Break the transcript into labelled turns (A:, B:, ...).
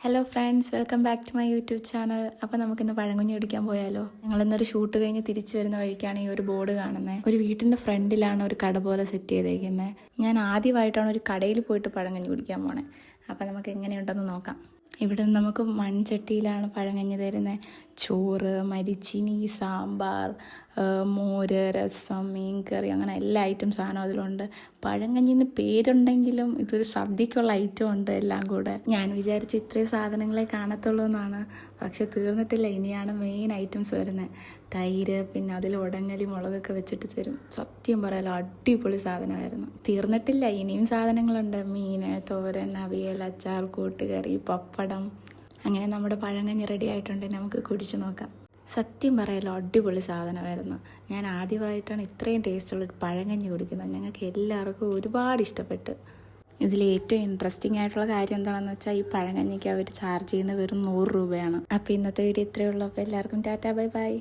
A: Hello friends, welcome back to my YouTube channel. അപ്പോൾ നമുക്കിന്ന് പഴംകുഞ്ഞി കുടിക്കാൻ പോയാലോ? ഞങ്ങളിന്നൊരു ഷൂട്ട് കഴിഞ്ഞ് തിരിച്ചു വരുന്ന വഴിക്കാണ് ഈ ഒരു ബോർഡ് കാണുന്നത്. ഒരു വീട്ടിൻ്റെ ഫ്രണ്ടിലാണ് ഒരു കട പോലെ സെറ്റ് ചെയ്തേക്കുന്നത്. ഞാൻ ആദ്യമായിട്ടാണ് ഒരു കടയിൽ പോയിട്ട് പഴംകഞ്ഞി കുടിക്കാൻ പോണേ. അപ്പോൾ നമുക്ക് എങ്ങനെയുണ്ടെന്ന് നോക്കാം. ഇവിടെ നമുക്ക് മൺചട്ടിയിലാണ് പഴംകഞ്ഞി തരുന്നത്. ചോറ്, മരിച്ചിനി, സാമ്പാർ, മോര്, രസം, മീൻകറി, അങ്ങനെ എല്ലാ ഐറ്റം സാധനവും അതിലുണ്ട്. പഴംകഞ്ഞിന്ന് പേരുണ്ടെങ്കിലും ഇതൊരു സദ്യക്കുള്ള ഐറ്റം ഉണ്ട് എല്ലാം കൂടെ. ഞാൻ വിചാരിച്ച് ഇത്രയും സാധനങ്ങളെ കാണത്തുള്ളൂ എന്നാണ്. പക്ഷെ തീർന്നിട്ടില്ല, ഇനിയാണ് മെയിൻ ഐറ്റംസ് വരുന്നത്. തൈര്, പിന്നെ അതിൽ ഉടങ്ങലി മുളകൊക്കെ വെച്ചിട്ട് തരും. സത്യം പറയാലോ അടിപൊളി സാധനമായിരുന്നു. തീർന്നിട്ടില്ല, ഇനിയും സാധനങ്ങളുണ്ട്. മീൻ, തോരൻ, അവിയൽ, അച്ചാർ, കൂട്ടുകറി, പപ്പടം. അങ്ങനെ നമ്മുടെ പഴംകഞ്ഞി റെഡി ആയിട്ടുണ്ട്. നമുക്ക് കുടിച്ചു നോക്കാം. സത്യം പറയാലോ അടിപൊളി സാധനമായിരുന്നു. ഞാൻ ആദ്യമായിട്ടാണ് ഇത്രയും ടേസ്റ്റുള്ളൊരു പഴംകഞ്ഞി കുടിക്കുന്നത്. ഞങ്ങൾക്ക് എല്ലാവർക്കും ഒരുപാട് ഇഷ്ടപ്പെട്ടു. ഇതിൽ ഏറ്റവും ഇൻട്രസ്റ്റിംഗ് ആയിട്ടുള്ള കാര്യം എന്താണെന്ന് വെച്ചാൽ ഈ പഴംകഞ്ഞിക്ക് അവർ ചാർജ് ചെയ്യുന്നത് വെറും 100 രൂപയാണ്. അപ്പോൾ ഇന്നത്തെ വീഡിയോ ഇത്രയേ ഉള്ളൂ. അപ്പോൾ എല്ലാവർക്കും ടാറ്റാ, ബൈ ബൈ.